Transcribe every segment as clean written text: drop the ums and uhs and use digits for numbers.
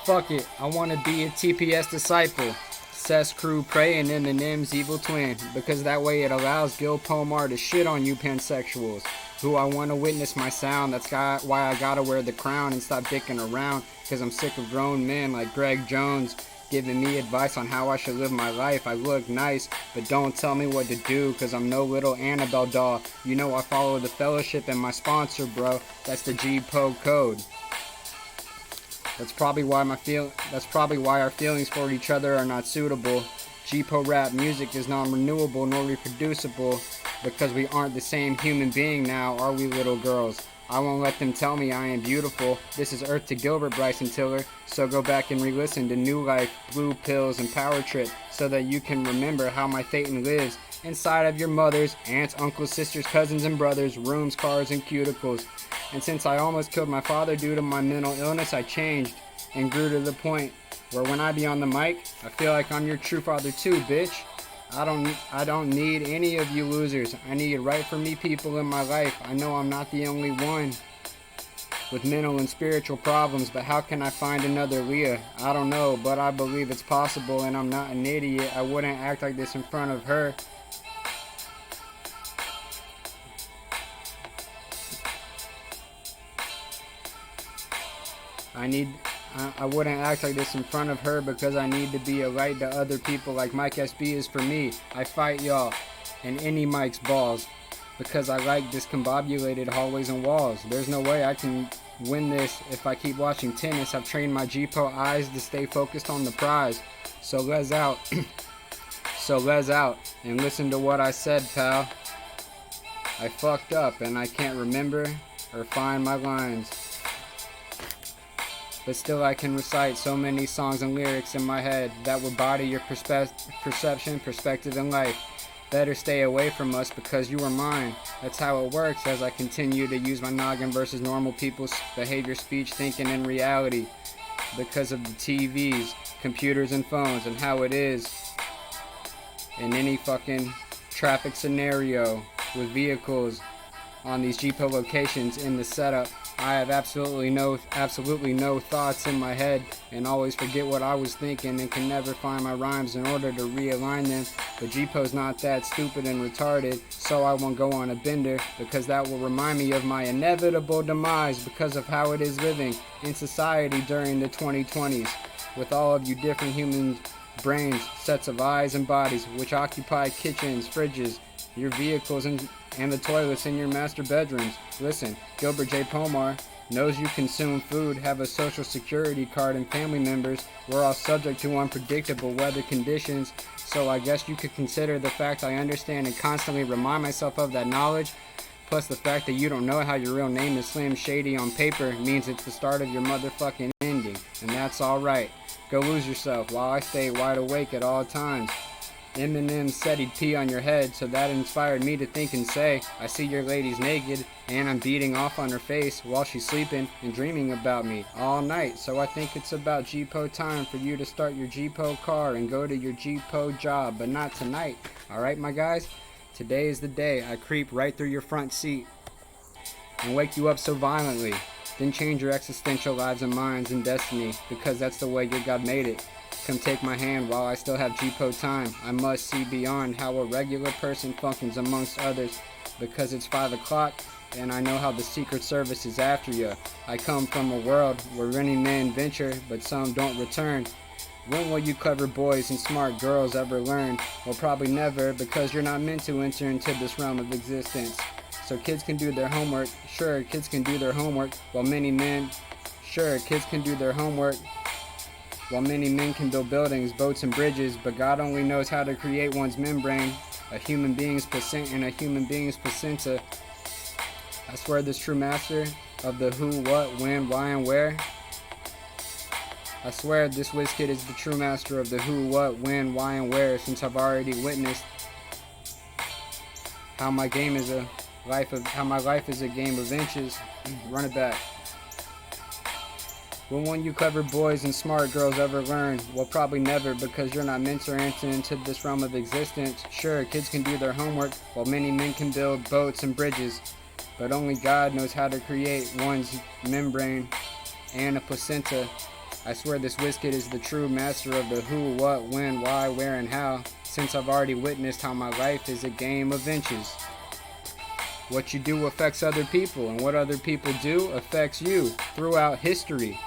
Fuck it, I wanna be a TPS disciple. Cess Crew praying Eminem's evil twin, because that way it allows Gil Pomar to shit on you pansexuals, who I wanna witness my sound. That's why I gotta wear the crown and stop dicking around, cause I'm sick of grown men like Greg Jones giving me advice on how I should live my life. I look nice, but don't tell me what to do, cause I'm no little Annabelle doll. You know I follow the fellowship and my sponsor, bro. That's the GPO code. That's probably why our feelings for each other are not suitable. GPO rap music is non-renewable nor reproducible, because we aren't the same human being now, are we, little girls? I won't let them tell me I am beautiful. This is Earth to Gilbert, Bryson Tiller. So go back and re-listen to New Life, Blue Pills, and Power Trip, so that you can remember how my Thetan lives inside of your mothers, aunts, uncles, sisters, cousins, and brothers, rooms, cars, and cuticles. And since I almost killed my father due to my mental illness, I changed and grew to the point where when I be on the mic, I feel like I'm your true father too, bitch. I don't need any of you losers. I need right for me people in my life. I know I'm not the only one with mental and spiritual problems, but how can I find another Leah? I don't know, but I believe it's possible, and I'm not an idiot. I wouldn't act like this in front of her. I wouldn't act like this in front of her, because I need to be a light to other people like Mike SB is for me. I fight y'all and any Mike's balls, because I like discombobulated hallways and walls. There's no way I can win this if I keep watching tennis. I've trained my GPO eyes to stay focused on the prize. So let's out. So let's out and listen to what I said, pal. I fucked up and I can't remember or find my lines, but still I can recite so many songs and lyrics in my head that will body your perception, perspective, and life. Better stay away from us, because you are mine. That's how it works as I continue to use my noggin versus normal people's behavior, speech, thinking, and reality, because of the TVs, computers, and phones, and how it is in any fucking traffic scenario with vehicles on these GPO locations in the setup. I have absolutely no thoughts in my head, and always forget what I was thinking, and can never find my rhymes in order to realign them. But GPO's not that stupid and retarded, so I won't go on a bender, because that will remind me of my inevitable demise, because of how it is living in society during the 2020s, with all of you different human brains, sets of eyes and bodies, which occupy kitchens, fridges, your vehicles, and the toilets in your master bedrooms. Listen, Gilbert J. Pomar knows you consume food, have a social security card, and family members. We're all subject to unpredictable weather conditions, so I guess you could consider the fact I understand and constantly remind myself of that knowledge, plus the fact that you don't know how your real name is Slim Shady on paper, means it's the start of your motherfucking ending, and that's alright. Go lose yourself while I stay wide awake at all times. Eminem said he'd pee on your head, so that inspired me to think and say, I see your lady's naked, and I'm beating off on her face while she's sleeping and dreaming about me all night. So I think it's about GPO time for you to start your GPO car and go to your GPO job, but not tonight. Alright, my guys? Today is the day I creep right through your front seat and wake you up so violently, then change your existential lives and minds and destiny, because that's the way your God made it. Come take my hand while I still have GPO time. I must see beyond how a regular person functions amongst others, because it's 5 o'clock and I know how the Secret Service is after you. I come from a world where many men venture, but some don't return. When will you clever boys and smart girls ever learn? Well, probably never, because you're not meant to enter into this realm of existence. So kids can do their homework. Sure, kids can do their homework, while many men can build buildings, boats, and bridges, but God only knows how to create one's membrane, a human being's placenta, and a human being's placenta. I swear this true master of the who, what, when, why, and where. I swear this WizKid is the true master of the who, what, when, why, and where, since I've already witnessed how my life is a game of inches. Run it back. When will you clever boys and smart girls ever learn? Well, probably never, because you're not meant to enter into this realm of existence. Sure, kids can do their homework, while many men can build boats and bridges, but only God knows how to create one's membrane and a placenta. I swear this Wizkid is the true master of the who, what, when, why, where, and how, since I've already witnessed how my life is a game of inches. What you do affects other people, and what other people do affects you throughout history.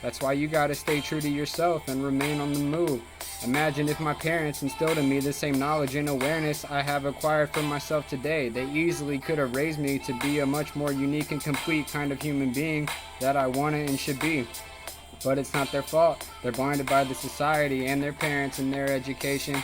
That's why you gotta stay true to yourself and remain on the move. Imagine if my parents instilled in me the same knowledge and awareness I have acquired for myself today. They easily could have raised me to be a much more unique and complete kind of human being that I wanted and should be. But it's not their fault. They're blinded by the society and their parents and their education.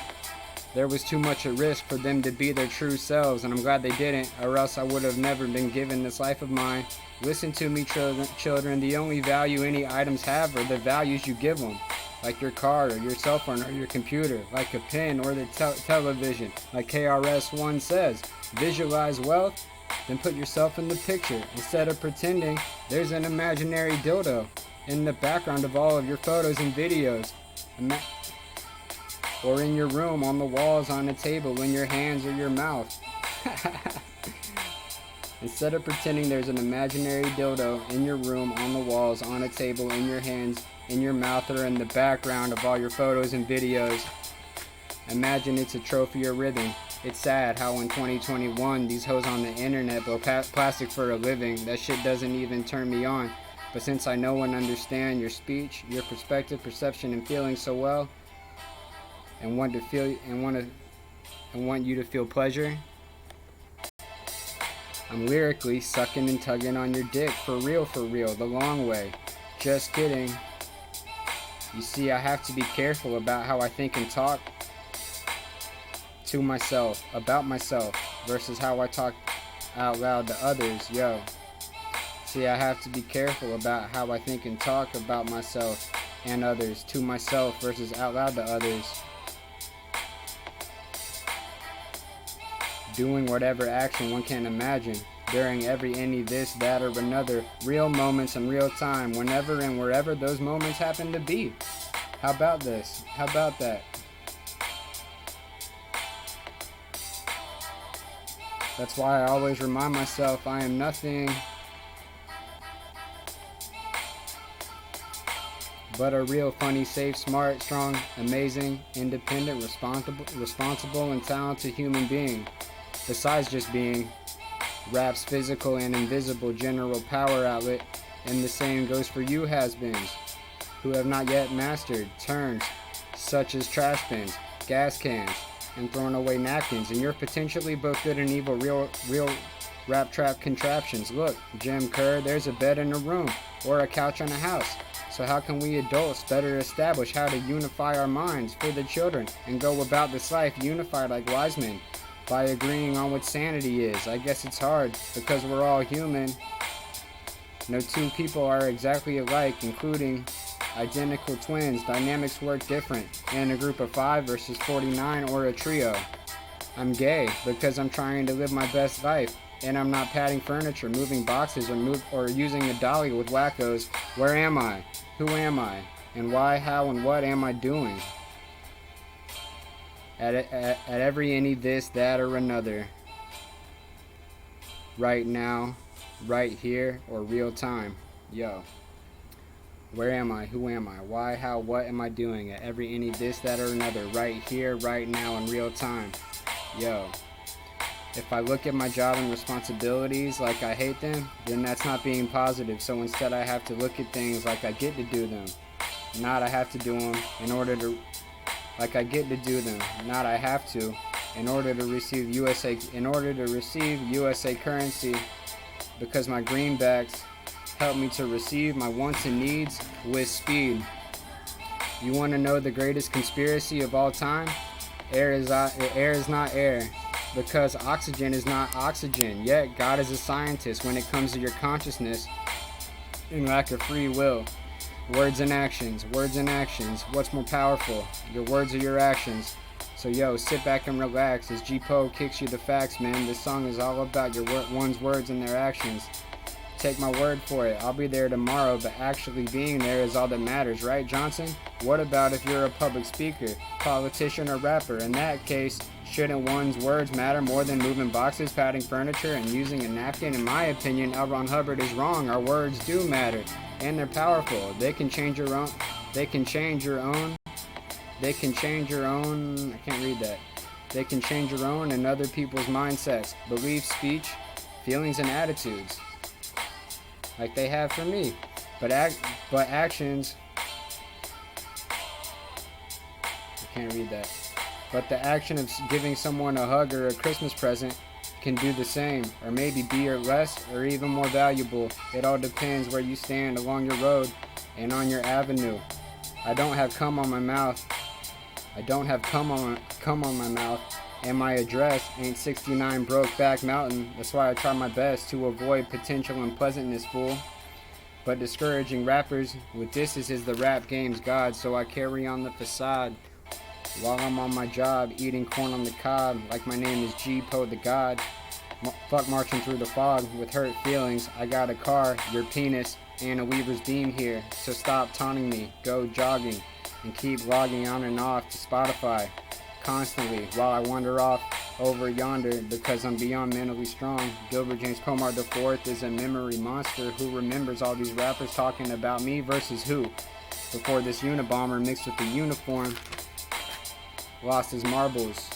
There was too much at risk for them to be their true selves, and I'm glad they didn't, or else I would have never been given this life of mine. Listen to me, children. The only value any items have are the values you give them, like your car or your cell phone or your computer, like a pen or the television. Like KRS-One says, visualize wealth, then put yourself in the picture. Instead of pretending there's an imaginary dildo in the background of all of your photos and videos. Or in your room, on the walls, on a table, in your hands or your mouth. Instead of pretending there's an imaginary dildo in your room, on the walls, on a table, in your hands, in your mouth, or in the background of all your photos and videos, imagine it's a trophy or ribbon. It's sad how in 2021 these hoes on the internet blow plastic for a living. That shit doesn't even turn me on. But since I know and understand your speech, your perspective, perception, and feeling so well, and want you to feel pleasure, I'm lyrically sucking and tugging on your dick for real, the long way. Just kidding. You see, I have to be careful about how I think and talk to myself, about myself, versus how I talk out loud to others, yo. See, I have to be careful about how I think and talk about myself and others, to myself versus out loud to others. Doing whatever action one can imagine, during every any this, that, or another, real moments in real time, whenever and wherever those moments happen to be. How about this? How about that? That's why I always remind myself I am nothing but a real funny, safe, smart, strong, amazing, independent, responsible, and talented human being. Besides just being rap's physical and invisible general power outlet, and the same goes for you has-beens who have not yet mastered terms such as trash bins, gas cans, and thrown away napkins, and you're potentially both good and evil real rap trap contraptions. Look, Jim Kerr, there's a bed in a room or a couch in a house. So how can we adults better establish how to unify our minds for the children and go about this life unified like wise men? By agreeing on what sanity is. I guess it's hard because we're all human. No two people are exactly alike, including identical twins. Dynamics work different in a group of 5 versus 49 or a trio. I'm gay because I'm trying to live my best life, and I'm not patting furniture, moving boxes, or using a dolly with wackos. Where am I? Who am I? And why, how, and what am I doing? At every any this, that, or another. Right now, right here, or real time. Yo. Where am I? Who am I? Why, how, what am I doing? At every any this, that, or another. Right here, right now, in real time. Yo. If I look at my job and responsibilities like I hate them, then that's not being positive. So instead I have to look at things like I get to do them. Not I have to do them in order to... Like I get to do them, not I have to, in order to receive USA currency, because my greenbacks help me to receive my wants and needs with speed. You want to know the greatest conspiracy of all time? Air is not air, because oxygen is not oxygen. Yet God is a scientist when it comes to your consciousness and lack of free will. Words and actions. What's more powerful? Your words or your actions? So yo, sit back and relax as G-Po kicks you the facts, man. This song is all about your one's words and their actions. take my word for it. I'll be there tomorrow, but actually being there is all that matters, right, Johnson? What about if you're a public speaker, politician, or rapper? In that case, shouldn't one's words matter more than moving boxes, patting furniture, and using a napkin? In my opinion, L. Ron Hubbard is wrong. Our words do matter, and they're powerful. They can change your own. They can change your own. They can change your own. I can't read that. They can change your own and other people's mindsets, beliefs, speech, feelings, and attitudes, like they have for me. But actions. I can't read that. But the action of giving someone a hug or a Christmas present can do the same, or maybe be less or even more valuable. It all depends where you stand along your road and on your avenue. I don't have cum on my mouth. And my address ain't 69 Brokeback Mountain. That's why I try my best to avoid potential unpleasantness, fool. But discouraging rappers with disses is the rap game's god, so I carry on the facade while I'm on my job, eating corn on the cob, like my name is G-Po the God. Fuck marching through the fog with hurt feelings. I got a car, your penis, and a Weaver's beam here, so stop taunting me, go jogging, and keep logging on and off to Spotify constantly while I wander off over yonder because I'm beyond mentally strong. Gilbert James Pomar IV is a memory monster who remembers all these rappers talking about me versus who. Before this Unabomber mixed with the uniform lost his marbles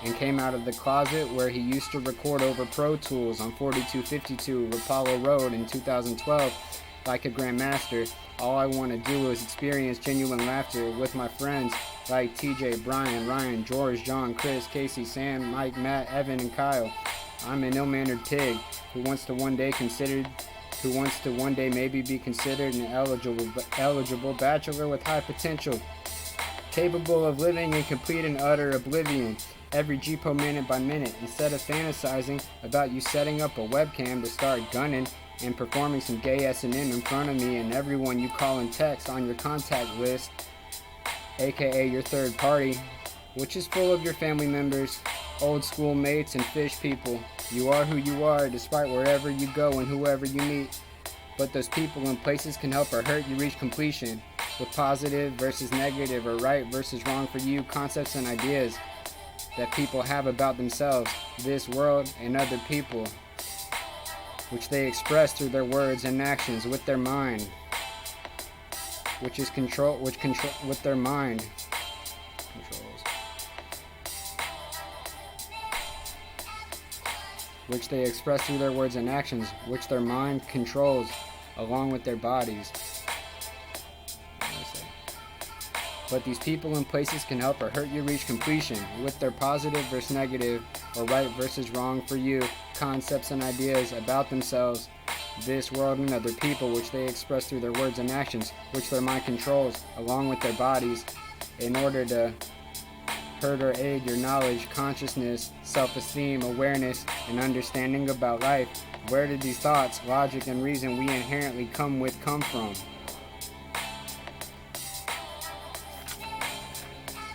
and came out of the closet where he used to record over Pro Tools on 4252 Rapallo Road in 2012 like a grandmaster. All I want to do is experience genuine laughter with my friends like TJ, Brian, Ryan, George, John, Chris, Casey, Sam, Mike, Matt, Evan, and Kyle. I'm an ill-mannered pig who wants to one day maybe be considered an eligible bachelor with high potential, capable of living in complete and utter oblivion every G-Po minute by minute, instead of fantasizing about you setting up a webcam to start gunning and performing some gay S&M in front of me and everyone you call and text on your contact list, aka your third party, which is full of your family members, old school mates, and fish people. You are who you are despite wherever you go and whoever you meet. But those people and places can help or hurt you reach completion with positive versus negative or right versus wrong for you concepts and ideas that people have about themselves, this world, and other people, which they express through their words and actions with their mind, which they express through their words and actions, which their mind controls, along with their bodies. But these people and places can help or hurt you reach completion with their positive versus negative or right versus wrong for you concepts and ideas about themselves, this world, and other people, which they express through their words and actions, which their mind controls, along with their bodies, in order to hurt or aid your knowledge, consciousness, self-esteem, awareness, and understanding about life. Where did these thoughts, logic, and reason we inherently come from?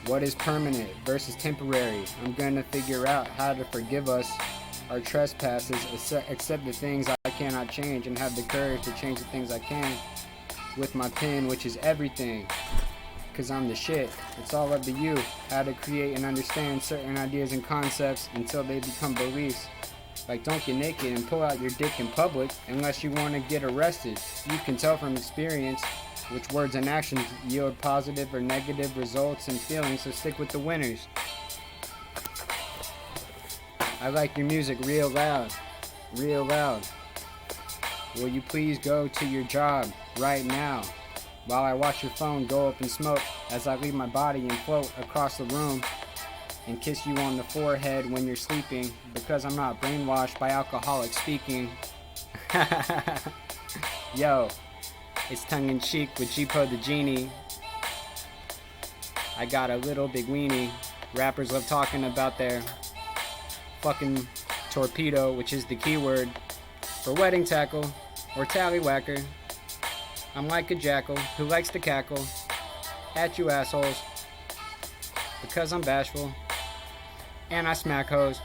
What is permanent versus temporary? I'm going to figure out how to forgive us our trespasses, accept the things I cannot change, and have the courage to change the things I can with my pen, which is everything. Because I'm the shit. It's all up to you how to create and understand certain ideas and concepts until they become beliefs. Like, don't get naked and pull out your dick in public unless you want to get arrested. You can tell from experience which words and actions yield positive or negative results and feelings, so stick with the winners. I like your music real loud, real loud. Will you please go to your job right now while I watch your phone go up in smoke as I leave my body and float across the room and kiss you on the forehead when you're sleeping, because I'm not brainwashed by alcoholic speaking. Yo, it's tongue-in-cheek with G-Po the Genie. I got a little big weenie. Rappers love talking about their fucking torpedo, which is the keyword for wedding tackle or tallywhacker. I'm like a jackal who likes to cackle at you assholes because I'm bashful and I smack hoes.